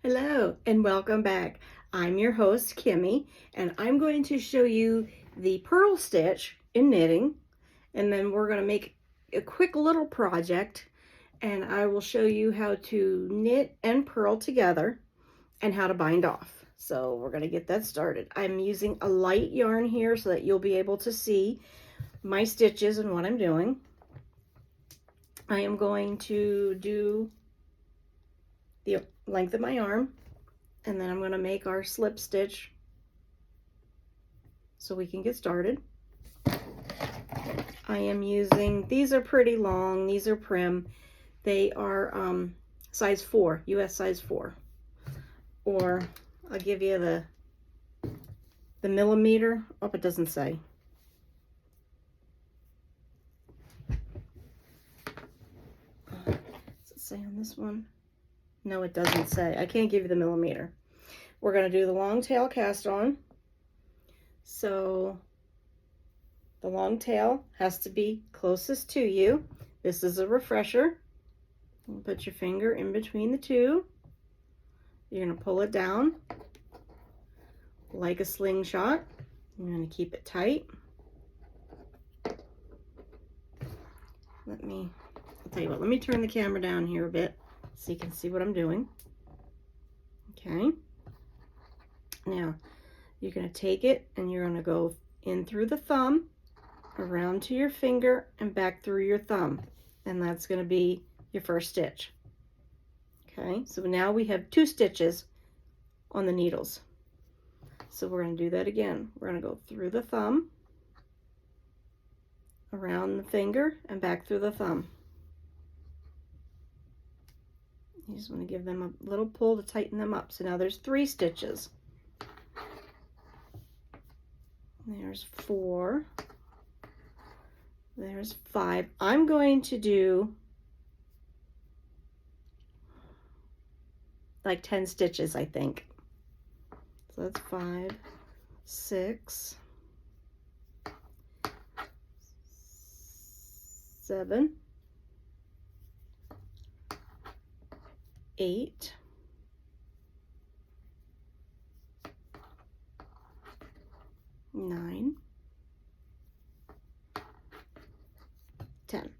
Hello and welcome back. I'm your host Kimmy, and I'm going to show you the purl stitch in knitting, and then we're going to make a quick little project, and I will show you how to knit and purl together and how to bind off. So we're going to get that started. I'm using a light yarn here so that you'll be able to see my stitches and what I'm doing. I am going to do the length of my arm, and then I'm going to make our slip stitch so we can get started. I am using, these are pretty long, these are Prim. They are size 4, US size 4. Or I'll give you the millimeter. Oh, it doesn't say. Does it say on this one? No, it doesn't say. I can't give you the millimeter. We're going to do the long tail cast on. So the long tail has to be closest to you. This is a refresher. You put your finger in between the two. You're going to pull it down like a slingshot. You're going to keep it tight. I'll tell you what, let me turn the camera down here a bit so you can see what I'm doing. Okay. Now, you're going to take it and you're going to go in through the thumb, around to your finger, and back through your thumb. And that's going to be your first stitch. Okay, so now we have 2 stitches on the needles. So we're going to do that again. We're going to go through the thumb, around the finger, and back through the thumb. You just want to give them a little pull to tighten them up. So now there's 3 stitches. There's 4. There's 5. I'm going to do like 10 stitches, I think. So that's 5, 6, 7, 8, 9, 10.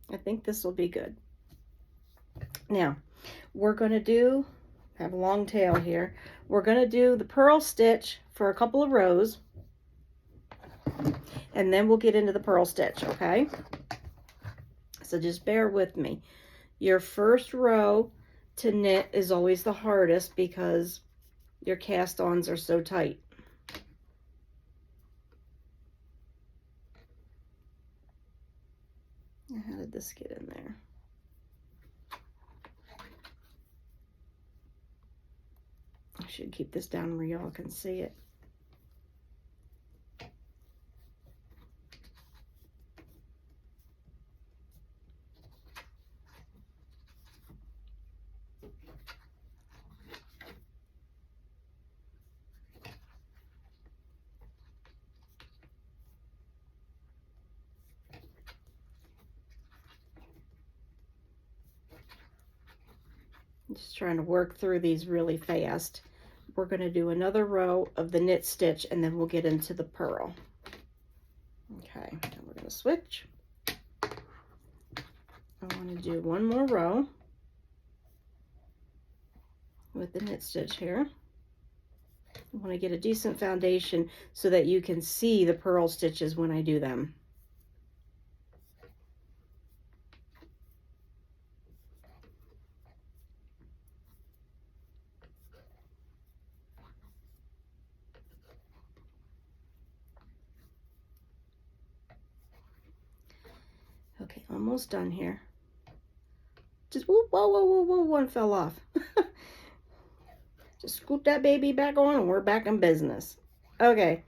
I think this will be good. Now, we're going to have a long tail here. We're going to do the purl stitch for a couple of rows, and then we'll get into the purl stitch, okay? So just bear with me. Your first row to knit is always the hardest because your cast-ons are so tight. How did this get in there? I should keep this down where y'all can see it. I'm just trying to work through these really fast. We're going to do another row of the knit stitch, and then we'll get into the purl. Okay, now we're going to switch. I want to do one more row with the knit stitch here. I want to get a decent foundation so that you can see the purl stitches when I do them. Okay, almost done here. Just whoa, whoa, whoa, whoa, whoa, one fell off. Just scoop that baby back on and we're back in business. Okay,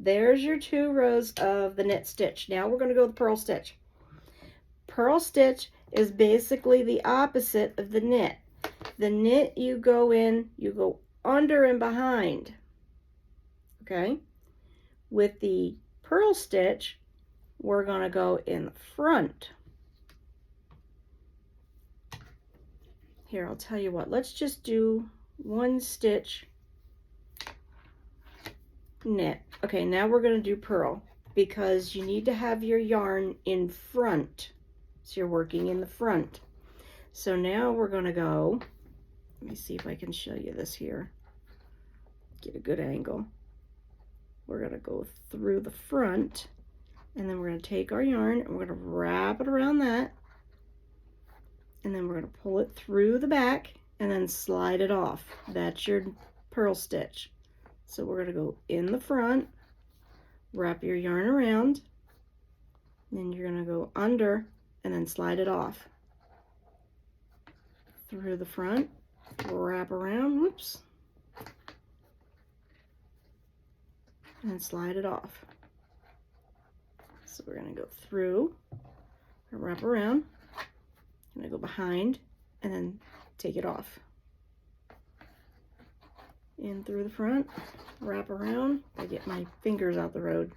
there's your 2 rows of the knit stitch. Now we're going to go with the purl stitch. Purl stitch is basically the opposite of the knit. The knit, you go in, you go under and behind. Okay? With the purl stitch, we're going to go in the front. Here, I'll tell you what, let's just do 1 stitch knit. Okay, now we're going to do purl, because you need to have your yarn in front. So you're working in the front. So now we're going to go, let me see if I can show you this here. Get a good angle. We're going to go through the front, and then we're going to take our yarn and we're going to wrap it around that, and then we're going to pull it through the back and then slide it off. That's your purl stitch. So we're going to go in the front, wrap your yarn around, then you're going to go under and then slide it off. Through the front, wrap around, whoops, and slide it off. So we're going to go through, wrap around, I'm going to go behind, and then take it off. In through the front, wrap around. I get my fingers out the road.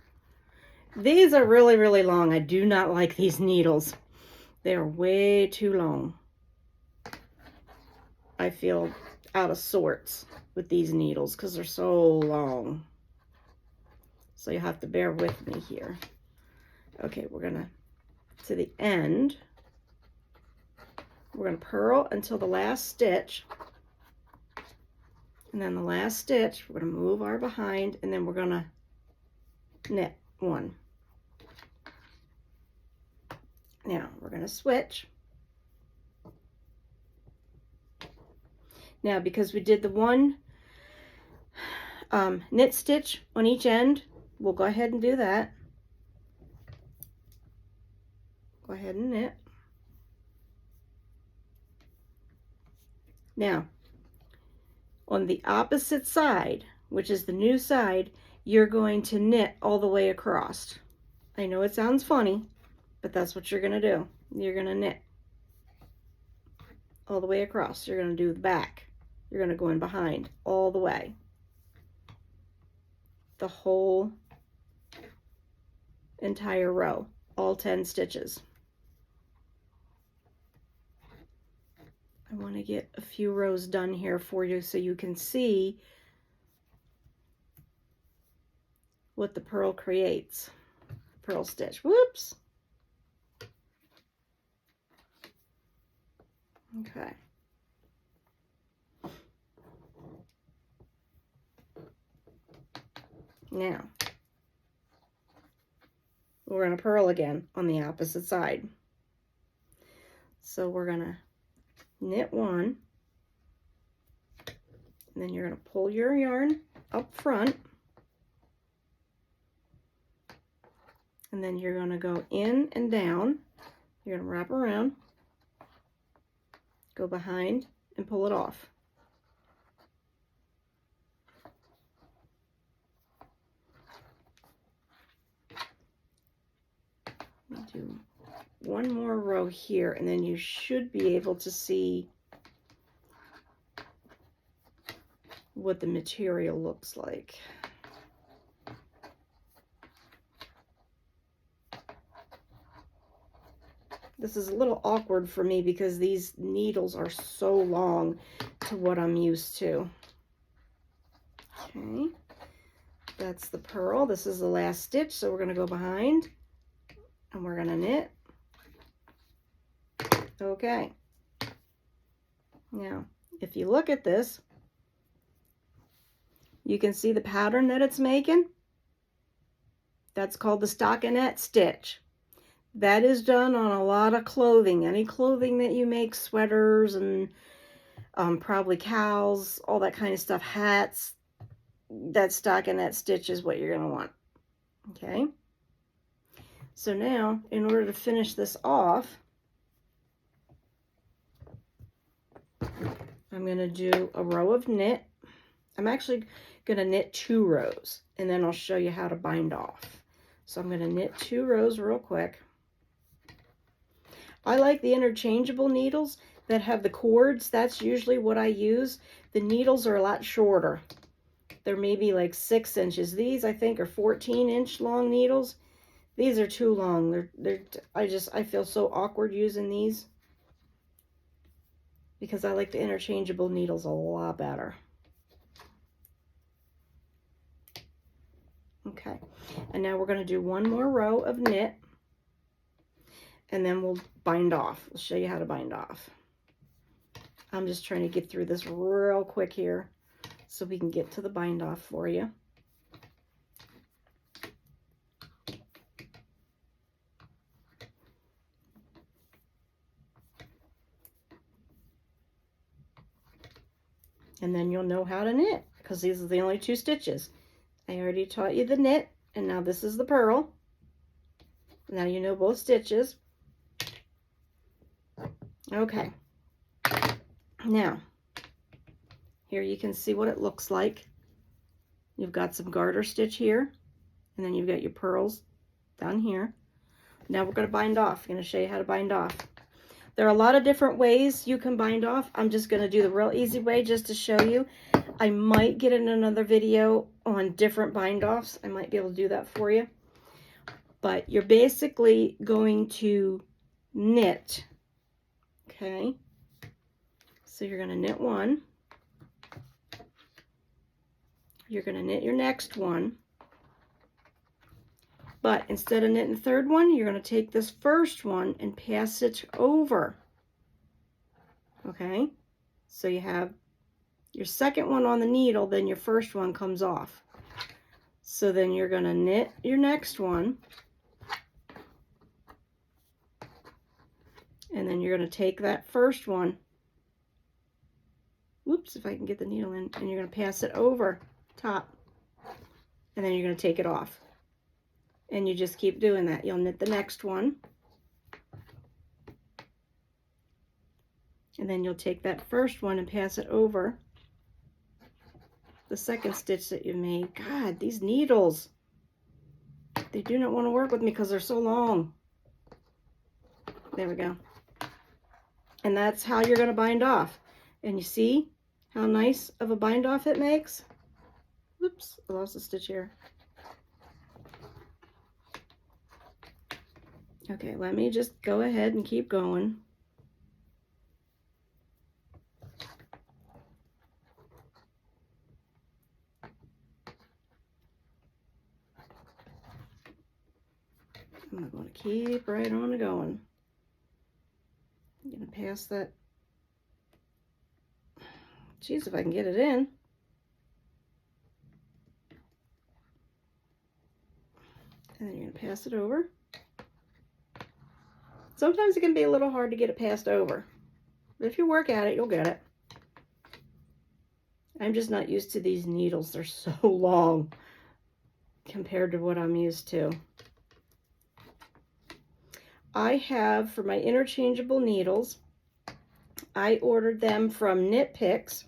These are really, really long. I do not like these needles. They are way too long. I feel out of sorts with these needles because they're so long. So you have to bear with me here. Okay, we're gonna, to the end, we're gonna purl until the last stitch. And then the last stitch, we're going to move our behind, and then we're going to knit 1. Now we're going to switch. Now, because we did the 1 knit stitch on each end, we'll go ahead and do that. Go ahead and knit. Now, on the opposite side, which is the new side, you're going to knit all the way across. I know it sounds funny, but that's what you're going to do. You're going to knit all the way across. You're going to do the back. You're going to go in behind all the way. The whole entire row, all 10 stitches. I want to get a few rows done here for you so you can see what the purl creates. Purl stitch. Whoops. Okay. Now, we're going to purl again on the opposite side. So we're going to knit 1, and then you're going to pull your yarn up front, and then you're going to go in and down. You're going to wrap around, go behind, and pull it off. Do 1 more row here, and then you should be able to see what the material looks like. This is a little awkward for me because these needles are so long to what I'm used to. Okay, that's the purl. This is the last stitch, so we're going to go behind and we're going to knit. Okay. Now, if you look at this, you can see the pattern that it's making. That's called the stockinette stitch. That is done on a lot of clothing. Any clothing that you make, sweaters and probably cows, all that kind of stuff, hats, that stockinette stitch is what you're going to want. Okay? So now, in order to finish this off, I'm going to do a row of knit. I'm actually going to knit 2 rows, and then I'll show you how to bind off. So I'm going to knit 2 rows real quick. I like the interchangeable needles that have the cords. That's usually what I use. The needles are a lot shorter. They're maybe like 6 inches. These, I think, are 14-inch long needles. These are too long. I feel so awkward using these. because I like the interchangeable needles a lot better. Okay, and now we're going to do one more row of knit, and then we'll bind off. We'll show you how to bind off. I'm just trying to get through this real quick here so we can get to the bind off for you. And then you'll know how to knit, because these are the only 2 stitches. I already taught you the knit, and now this is the purl. Now you know both stitches. Okay. Now, here you can see what it looks like. You've got some garter stitch here, and then you've got your purls down here. Now we're going to bind off. I'm going to show you how to bind off. There are a lot of different ways you can bind off. I'm just going to do the real easy way just to show you. I might get in another video on different bind offs. I might be able to do that for you. But you're basically going to knit. Okay. So you're going to knit one. You're going to knit your next one. But instead of knitting the third one, you're going to take this first one and pass it over. Okay? So you have your second one on the needle, then your first one comes off. So then you're going to knit your next one. And then you're going to take that first one. Whoops, if I can get the needle in. And you're going to pass it over top. And then you're going to take it off. And you just keep doing that. You'll knit the next one. And then you'll take that first one and pass it over the second stitch that you made. God, these needles, they do not want to work with me because they're so long. There we go. And that's how you're going to bind off. And you see how nice of a bind off it makes? Whoops, I lost a stitch here. Okay, let me just go ahead and keep going. I'm going to keep right on going. I'm going to pass that. Geez, if I can get it in. And then you're going to pass it over. Sometimes it can be a little hard to get it passed over. But if you work at it, you'll get it. I'm just not used to these needles. They're so long compared to what I'm used to. I have, for my interchangeable needles, I ordered them from Knit Picks,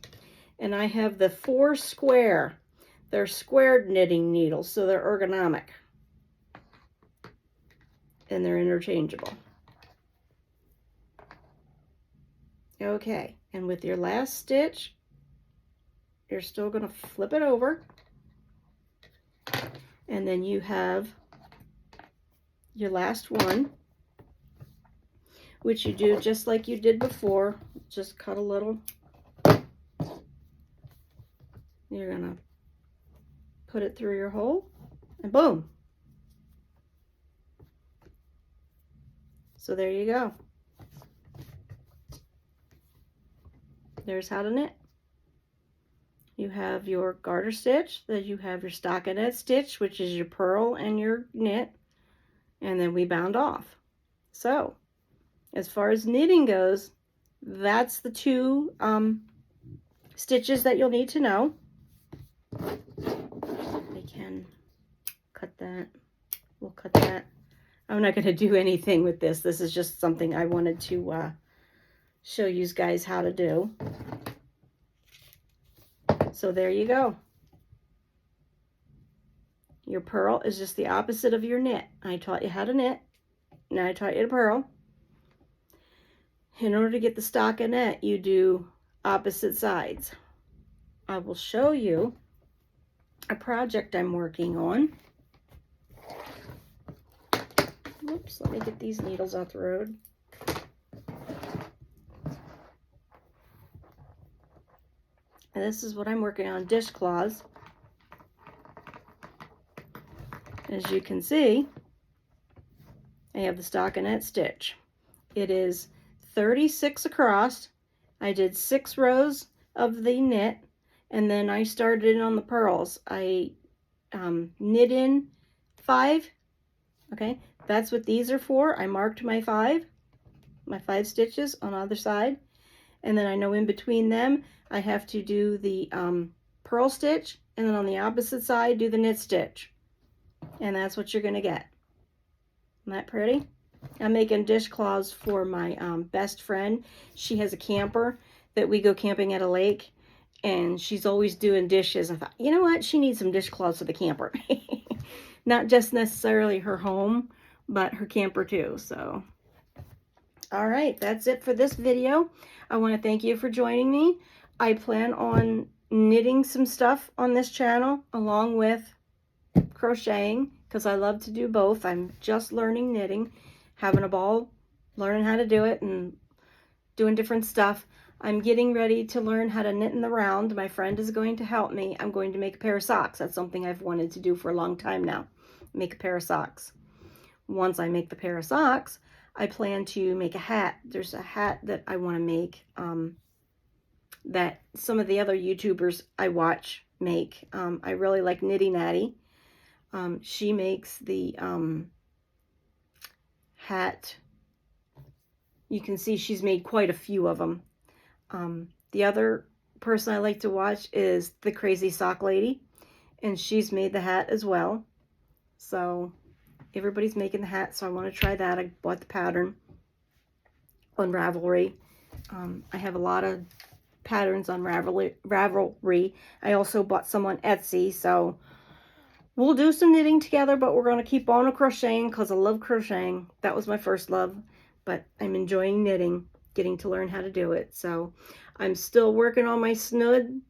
and I have the 4 square. They're squared knitting needles, so they're ergonomic. And they're interchangeable. Okay, and with your last stitch, you're still going to flip it over. And then you have your last one, which you do just like you did before. Just cut a little. You're going to put it through your hole, and boom. So there you go. There's how to knit. You have your garter stitch, then you have your stockinette stitch, which is your purl and your knit, and then we bound off. So, as far as knitting goes, that's the 2 stitches that you'll need to know. I can cut that. We'll cut that. I'm not going to do anything with this. This is just something I wanted to show you guys how to do. So there you go. Your purl is just the opposite of your knit. I taught you how to knit. Now I taught you to purl. In order to get the stockinette, you do opposite sides. I will show you a project I'm working on. Whoops, let me get these needles off the road. And this is what I'm working on, dishcloths. As you can see, I have the stockinette stitch. It is 36 across. I did 6 rows of the knit, and then I started on the purls. I knit in 5. Okay, that's what these are for. I marked my 5 stitches on either side, and then I know in between them I have to do the purl stitch, and then on the opposite side do the knit stitch, and that's what you're gonna get. Isn't that pretty? I'm making dishcloths for my best friend. She has a camper that we go camping at a lake, and she's always doing dishes. I thought, you know what? She needs some dishcloths for the camper. Not just necessarily her home, but her camper too. So, all right, that's it for this video. I want to thank you for joining me. I plan on knitting some stuff on this channel along with crocheting, because I love to do both. I'm just learning knitting, having a ball, learning how to do it and doing different stuff. I'm getting ready to learn how to knit in the round. My friend is going to help me. I'm going to make a pair of socks. That's something I've wanted to do for a long time now. Make a pair of socks. Once I make the pair of socks, I plan to make a hat. There's a hat that I want to make that some of the other YouTubers I watch make. I really like Nitty Natty. She makes the hat. You can see she's made quite a few of them. The other person I like to watch is the Crazy Sock Lady, and she's made the hat as well. So everybody's making the hat, so I want to try that. I bought the pattern on Ravelry. I have a lot of patterns on Ravelry. I also bought some on Etsy, so we'll do some knitting together, but we're going to keep on crocheting because I love crocheting. That was my first love, but I'm enjoying knitting, getting to learn how to do it. So I'm still working on my snood.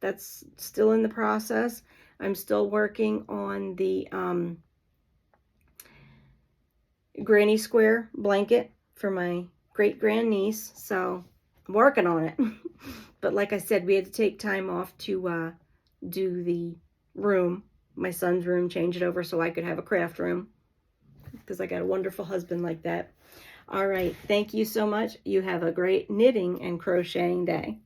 That's still in the process. I'm still working on the granny square blanket for my great-grandniece. So I'm working on it. But like I said, we had to take time off to do the room, my son's room, change it over so I could have a craft room, because I got a wonderful husband like that. All right, thank you so much. You have a great knitting and crocheting day.